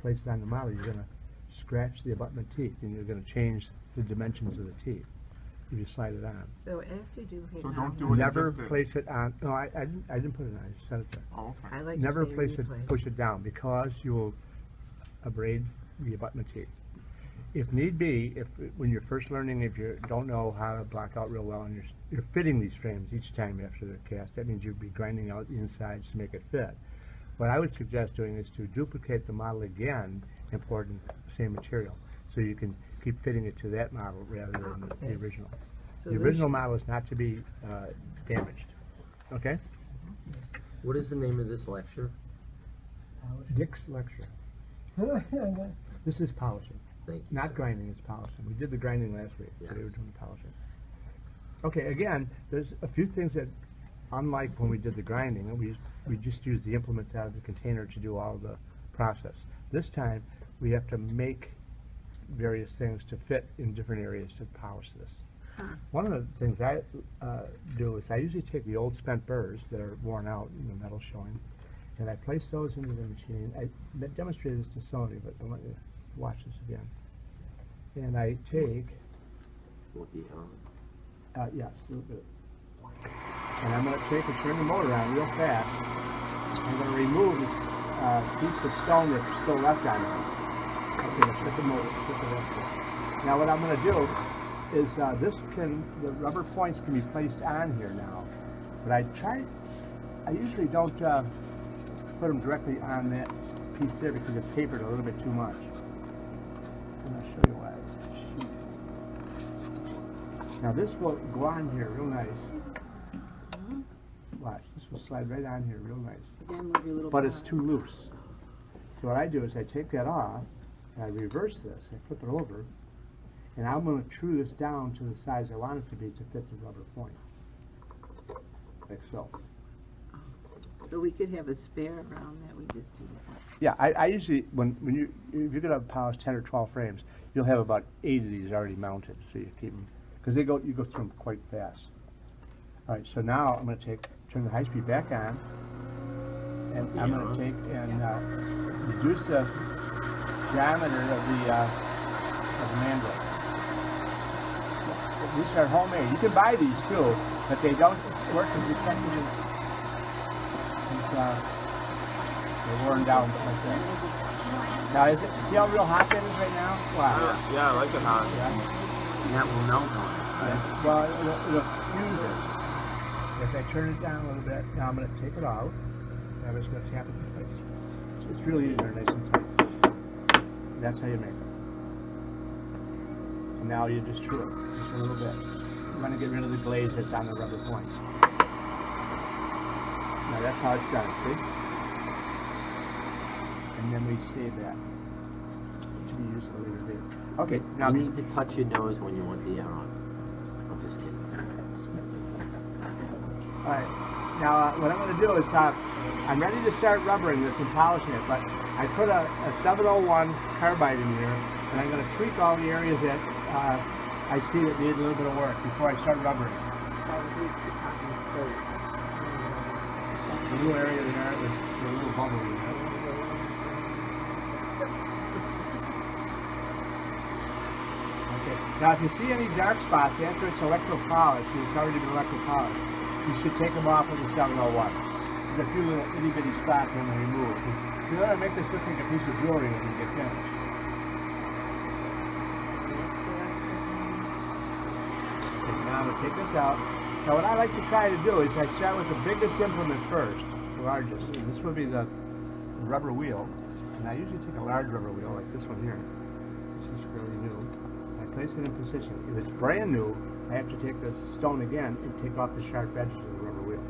place it on the model, you're going to scratch the abutment teeth, and you're going to change the dimensions of the teeth if you slide it on. So after you do it, So don't do it. Never just place it on. No, I didn't put it on. I just set it there. Oh, okay. I like Never to say place it, replace. push it down, because you will abrade the abutment teeth. If need be, when you're first learning, if you don't know how to block out real well, and you're fitting these frames each time after they're cast, that means you'd be grinding out the insides to make it fit. What I would suggest doing is to duplicate the model again and pour it in the same material, so you can keep fitting it to that model rather than the original. So The this- original model is not to be damaged. Okay? What is the name of this lecture? Dick's lecture. This is polishing. Thank you. Not sir. grinding, it's polishing. We did the grinding last week. Yes. Today we're doing the polishing. Okay, again, there's a few things that, unlike when we did the grinding, we just used the implements out of the container to do all the process. This time, we have to make various things to fit in different areas to polish this. One of the things I do is I usually take the old spent burrs that are worn out, the metal showing, and I place those into the machine. I demonstrated this to Sony, but I want you to watch this again. And I take, With the, yes, a little bit. And I'm going to take and turn the motor on real fast. I'm going to remove this piece of stone that's still left on it. Okay, let's put the motor, put the rest of it. Now what I'm going to do is the rubber points can be placed on here now. But I usually don't put them directly on that piece there because it's tapered a little bit too much. And I'll show you why. Now this will go on here real nice. Watch, this will slide right on here real nice. Again with your little But it's box. too loose. So what I do is I take that off, and I reverse this, I flip it over, and I'm going to true this down to the size I want it to be to fit the rubber point. Like so. So we could have a spare around that, we just do that. Yeah, I usually, if you're going to polish 10 or 12 frames, you'll have about 8 of these already mounted, so you keep them, because you go through them quite fast. All right, so now I'm going to turn the high speed back on, and I'm going to take and reduce the diameter of the mandrel. These are homemade. You can buy these too, but they don't work as effectively. They're worn down like that. Now, see how real hot that is right now? Wow. Yeah, I like it hot. Yeah. that will melt on it, right? Yeah. Well, it'll fuse it. If I turn it down a little bit, now I'm going to take it out, and I'm just going to tap it in place. It's really easy, they're nice and tight. That's how you make it. And now you just true it, just a little bit. I'm going to get rid of the glaze that's on the rubber points. Now that's how it's done, see? And then we save that to be used at a later date. Okay, now You need to touch your nose when you want the air on. I'm just kidding. all right. Now what I'm going to do is I'm ready to start rubbering this and polishing it, but I put a 701 carbide in here, and I'm going to tweak all the areas that I see that need a little bit of work before I start rubbering. The little area there was a little bubble in there. Okay. Now if you see any dark spots after it's electro-polished, it's already been electro-polished, you should take them off with the 701. There's a few little itty-bitty spots I'm going to remove. You're going to make this look like a piece of jewelry when you get finished. Okay, now I'm going to take this out. Now what I like to try to do is I start with the biggest implement first, the largest. And this would be the rubber wheel. And I usually take a large rubber wheel like this one here. This is fairly new. I place it in position. If it's brand new, I have to take the stone again and take off the sharp edges of the rubber wheel.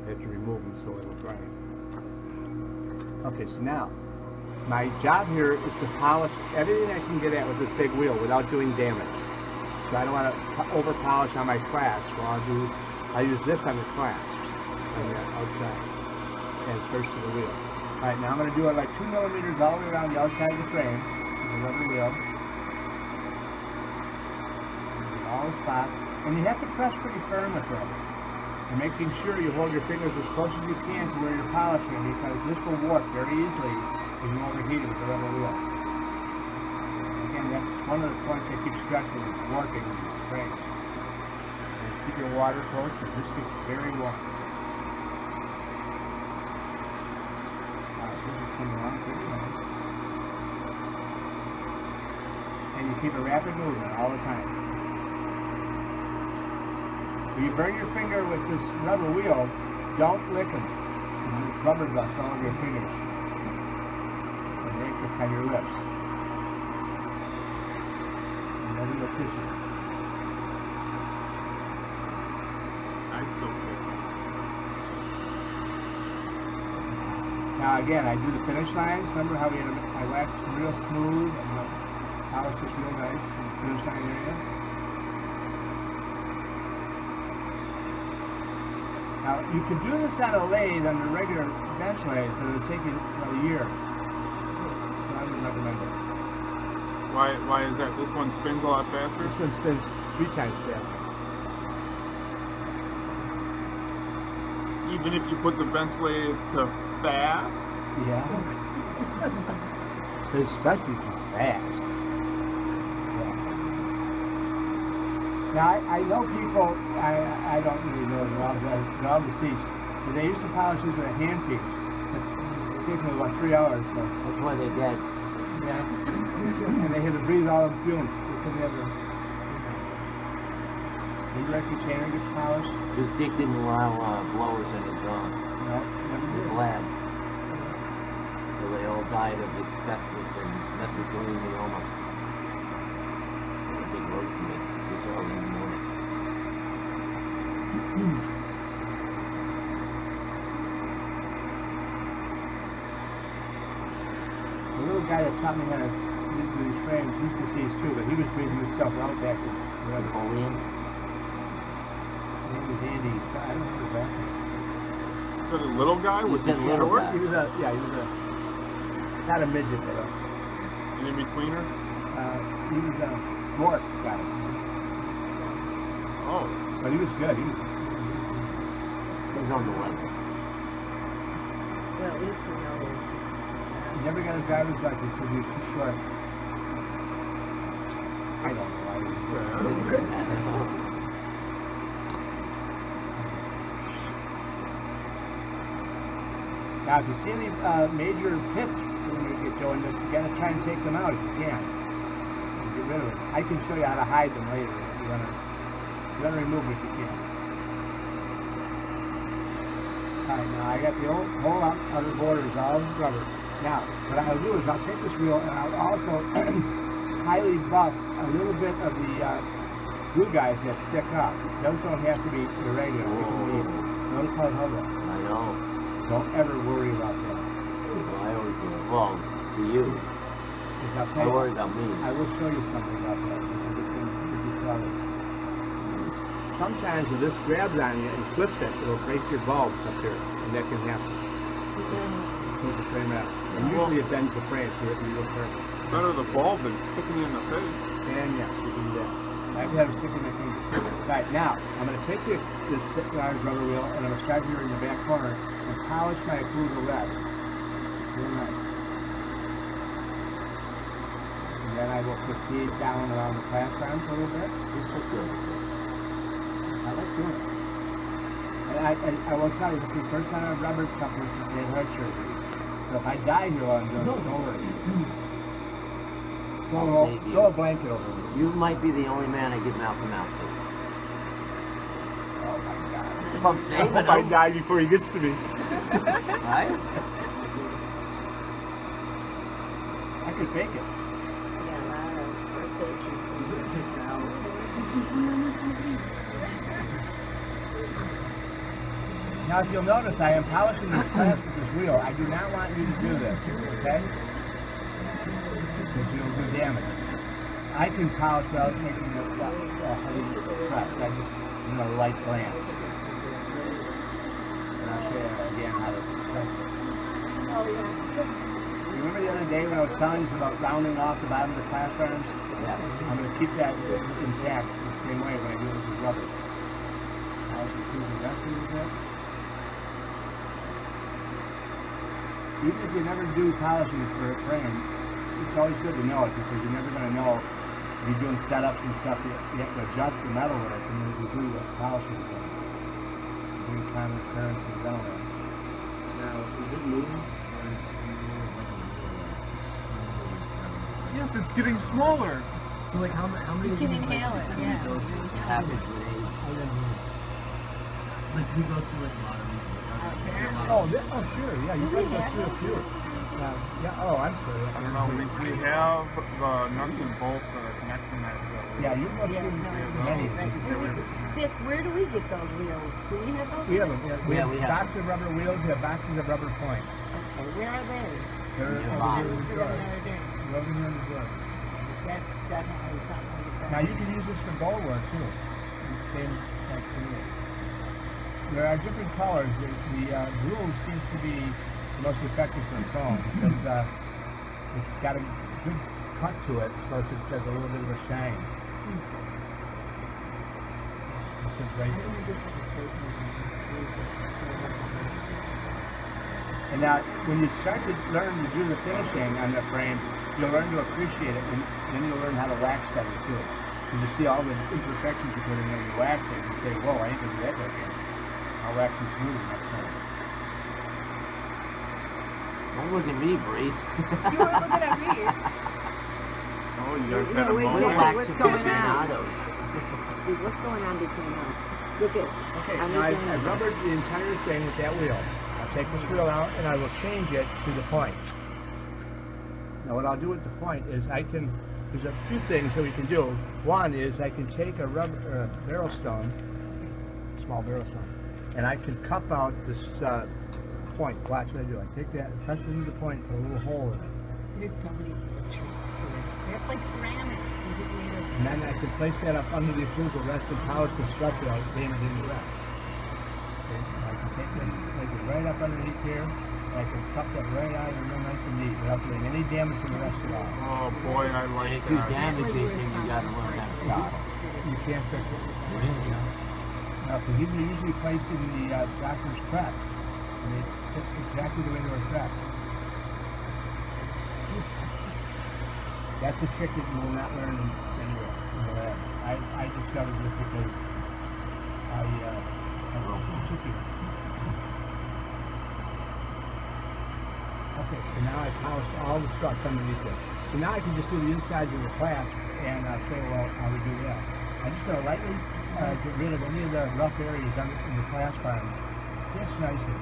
I have to remove them so it'll dry. Okay, so now, my job here is to polish everything I can get at with this big wheel without doing damage. So I don't want to over polish on my clasp. Well, I'll use this on the clasps on the outside as first to the wheel. Alright, now I'm going to do it like 2 millimeters all the way around the outside of the frame with the rubber wheel. All the spots. And you have to press pretty firm with this. And making sure you hold your fingers as close as you can to where you're polishing, because this will warp very easily because you overheat it with the rubber wheel. Again, that's one of the points I keep stressing is warping with the springs. And keep your water close because this gets very warm. This is coming along pretty nice. And you keep a rapid movement all the time. When you burn your finger with this rubber wheel, don't lick them. There's rubber dust all over your fingers. And the ink gets on your lips. And then you'll tissue. I still think. Now again, I do the finish lines. Remember how we had I waxed real smooth and the polish was real nice in the finish line area. Now you can do this on a lathe on the regular bench lathe, but it'll take you about a year. So I would recommend it. Why is that? This one spins a lot faster? This one spins 3 times faster. Even if you put the bench lathe to fast? Yeah. Especially if it's fast. Yeah. Now I know people, I don't really know they're all deceased, but they used to polish these with a hand piece. It takes them about 3 hours. So. That's why they're dead. Yeah. And they had to breathe all the fumes. They couldn't ever. You let your container get polished? This dick didn't allow blowers in his No, never his did. lab. So they all died of asbestos and mesothelioma. A big road for me this early in the morning. The little guy that taught me how to do these frames, he's deceased too, but he was breathing himself out back in whatever. Napoleon? His name was Andy. I don't know exactly. Is that a little guy? You Was he said little short? guy. He was not a midget, but And in betweener? he was a dwarf guy. Oh. But he was good. He He's on the level. Well, at least we know. never got a driver's license because he was too short. I don't know why he was short. Now, if you see any major pits when you get going, you gotta try and take them out if you can. And get rid of them. I can show you how to hide them later if you wanna remove them if you can. Alright, now I got the whole outer borders all rubber. Now, what I'll do is I'll take this wheel and I'll also highly buff a little bit of the glue guys that stick up. Those don't have to be irregular. They can be, notice how I held it. I know. Don't ever worry about that. Well, I always do. Well, for you. Because I'll I tell you, worry about me. I will show you something about that. It's a good thing if you tell us. Sometimes if this grabs on you and flips it, it'll break your bulbs up here, and that can happen. Keep the frame out. And usually it bends the frame so it can look perfect. Better the bulb than sticking you in the face. And yeah, you can do that. I have to have a stick in my finger. Right, now, I'm going to take this large rubber wheel and I'm going to start here in the back corner and polish my occlusal red. Real nice. And then I will proceed down around the class arms a little bit. You're so good. I like doing it. And I will tell you, this is the first time I've rubber something since I had heart surgery. So if I die here while I'm doing it, don't worry. I'll save you. Throw a blanket over me. You might be the only man I give mouth to mouth to. Oh my God. If I'm I saving hope I him, die before he gets to me. right? I could fake it. Yeah, a lot of first aid Now, if you'll notice, I am polishing this glass with this wheel. I do not want you to do this, okay? Because you'll do damage. I can polish without making a heavy press. I just, light glance. And I'll show you again how to press it. Oh, yeah. Remember the other day when I was telling you about rounding off the bottom of the class arms? Yes. I'm going to keep that intact the same way when I do it with rubber. Now, if you see the rest of it, even if you never do polishing for a frame, it's always good to know it because you're never going to know. If you're doing setups and stuff, you have to adjust the metal with it, and then you do the polishing with it. Do common currents and metal. Now, is it moving? Or is it more like a wheel? Yes, it's getting smaller. So like how many You of can these inhale like it, do we yeah. go through? Package with age. Like do we go through like a lot of these? Oh, sure, yeah, you can go through a few. Oh, I'm sorry. I don't know. We have the nuts and bolts that are connecting that. Yeah, you go Yeah, through no, many. Dick, where do we get those wheels? Do we have those? We have them. We Yeah, have we have boxes of rubber wheels. We have boxes of rubber points. Okay, where are they? They're Yeah, over here in the They're drawer. over there. They're over here in the drawer. That's definitely something like that. Now you can use this for bowl work too. Same like for you. There are different colors. The blue seems to be the most effective for chrome because it's got a good cut to it, plus it has a little bit of a shine. It's abrasive. And now, when you start to learn to do the finishing on the frame, you'll learn to appreciate it, and then you'll learn how to wax better too. And you see all the imperfections you put in when you wax it, and you say, whoa, I ain't gonna do that again. I'll wax it smooth next time. Don't look at me, Bree. You were looking at me. Oh, you guys had a wait, We'll wait, moment. wax what's some going on? aficionados. Dude, what's going on between us? Look at. Okay, I'm now looking I've at- rubbered the entire thing with that wheel. I'll take this wheel out and I will change it to the point. Now what I'll do with the point is there's a few things that we can do. One is I can take a rubber barrel stone, small barrel stone, and I can cup out this point. Watch what I do. I take that, press it into the point, put a little hole in it. There's so many little tricks to it. They're like ceramic. They just made of- And then I can place that up under the approval rest and polish the structure out, paint it in the rest. Okay, I can take this, place it right up underneath here, and I can cup that right out and real nice and neat without doing any damage to the rest at all. Oh boy, I like If you that. damage anything, you gotta learn how to stop. You can't fix it. Now, because these are usually placed in the doctor's prep, and they fit exactly the way they were prepped. That's a trick that you will not learn anywhere in the lab. I discovered this because I wrote the chicken. Okay, so now I polished all the stuff underneath it. So now I can just do the insides of the clasp and say, well, how we do that. I'm just going to lightly get rid of any of the rough areas in the clasp arm just nicely.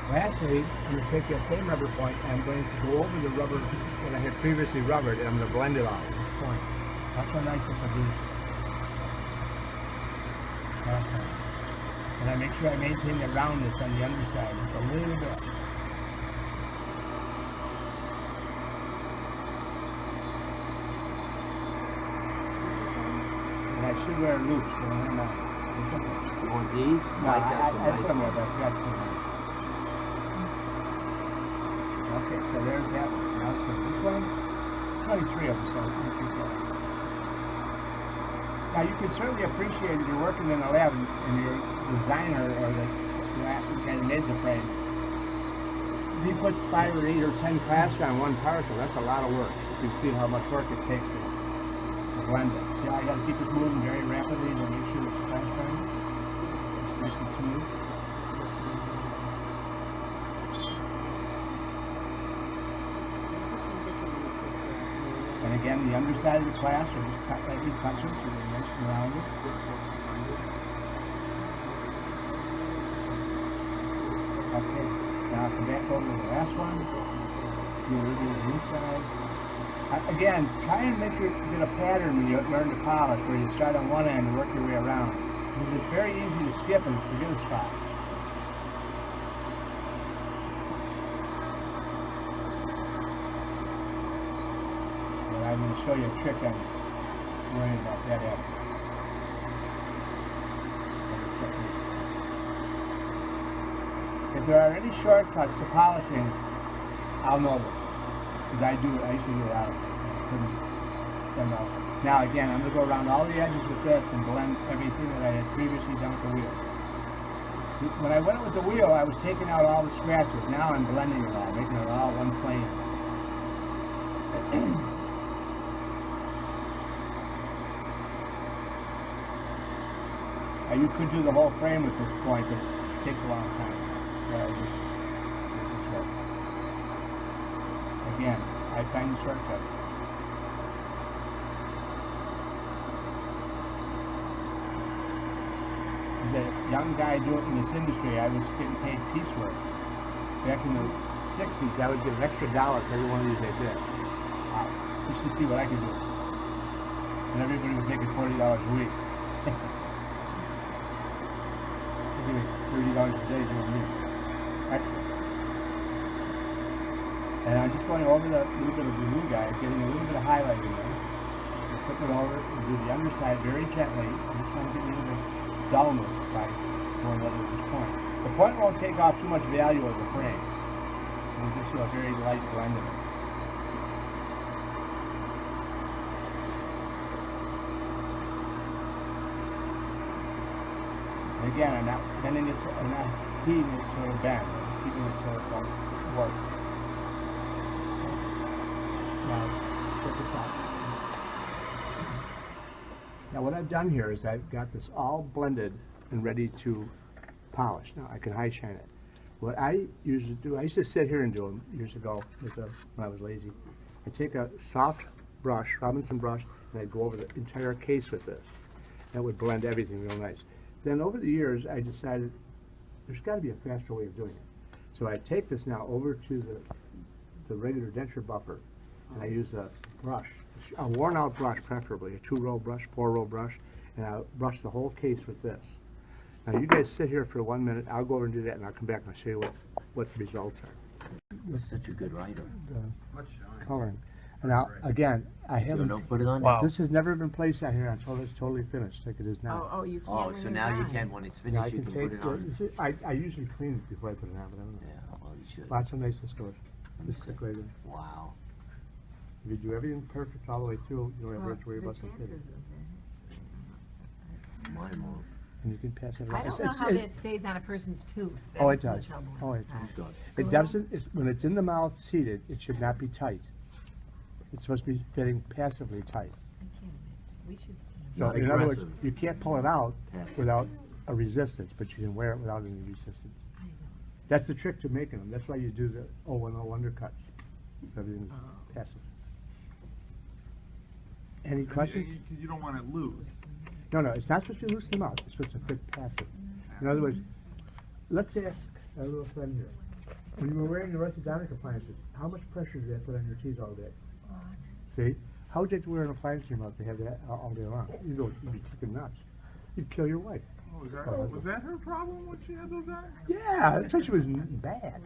Lastly, I'm going to take that same rubber point and I'm going to go over the rubber that I had previously rubbered and I'm going to blend it out at this point. That's how nice this will be. Okay. And I make sure I maintain the roundness on the underside just a little bit. And I should wear loops, but I'm not. You want these? No, I put them there, but I forgot to put them. Okay, so there's that one. Now for this one, probably three of them, so let's keep going. Now you can certainly appreciate if you're working in a lab and your designer or the guy that made the frame, if he puts 5 or 8 or 10 clasps on one particle, that's a lot of work. You can see how much work it takes to blend it. See how I got to keep this moving very rapidly to make sure it's transparent? It's nice and smooth. And again, the underside of the clasp are just lightly touching so they're nice and rounded. Okay, now come back over to the last one. Do a little bit of the inside. Again, try and make it get a pattern when you learn to polish, where you start on one end and work your way around. Because it's very easy to skip and forget a spot. But I'm going to show you a trick on worrying about that after. If there are any shortcuts to polishing, I'll know them. Because I used to do a lot of it. I couldn't spend all Now again, I'm gonna go around all the edges with this and blend everything that I had previously done with the wheel. When I went with the wheel, I was taking out all the scratches. Now I'm blending it all, making it all one plane. You could do the whole frame at this point, but it takes a long time. So I just make this work. Again, I find the shortcut. As a young guy doing in this industry, I was getting paid piecework. Back in the 60s, I would get an extra $1 for every one of these I did. Wow. You should see what I could do. And everybody was making $40 a week. Give me $30 a day doing me. Right? And I'm just going over the little bit of the blue guy, getting a little bit of highlight in there. Just flip it over and do the underside very gently. I'm just trying to get rid of the dullness by going over at this point. The point won't take off too much value of the frame. We'll just do a very light blend of it. And again, I'm not bending it, I'm not heating it so it'll bend. I'm keeping it so it won't work. Now, check this out. Now what I've done here is I've got this all blended and ready to polish. Now I can high shine it. What I usually do, I used to sit here and do them years ago when I was lazy. I take a soft brush, Robinson brush, and I'd go over the entire case with this. That would blend everything real nice. Then over the years, I decided there's got to be a faster way of doing it. So I take this now over to the regular denture buffer, and I use a brush, a worn out brush preferably, a 2-row brush, 4-row brush, and I'll brush the whole case with this. Now you guys sit here for 1 minute, I'll go over and do that, and I'll come back and I'll show you what the results are. You're such a good writer. Much shine. Coloring. And now, again, I You haven't, don't put it on? this has never been placed out here until it's totally finished, like it is now. Oh, you can't. Oh, when so you're now you done. can, when it's Now finished, you can put it on? I usually clean it before I put it on, but I don't know. Yeah, well, you should. Lots of nice stores. Just see. click right in. Wow. If you do everything perfect all the way through, you don't ever Well, have to worry the about the chances fitting. of Mine won't. And you can pass it I around. don't know how that stays on a person's tooth. Oh, it That's does. the trouble. Oh, it It does. It doesn't, when it's in the mouth seated, it should not be tight. It's supposed to be fitting passively tight. I can't imagine. We should. So Not in other words, aggressive. you can't pull it out Passive. without a resistance, but you can wear it without any resistance. I know. That's the trick to making them. That's why you do the 0-1-0 undercuts. So everything's passive. Any questions? You don't want it loose. No, it's not supposed to be loose in the mouth. It's supposed to fit passive. In other words, let's ask our little friend here. When you were wearing your orthodontic appliances, how much pressure did that put on your teeth all day? See? How would you like to wear an appliance in your mouth to have that all day long? You'd be kicking nuts. You'd kill your wife. Oh, was that her problem when she had those on? Yeah, that's why she was bad.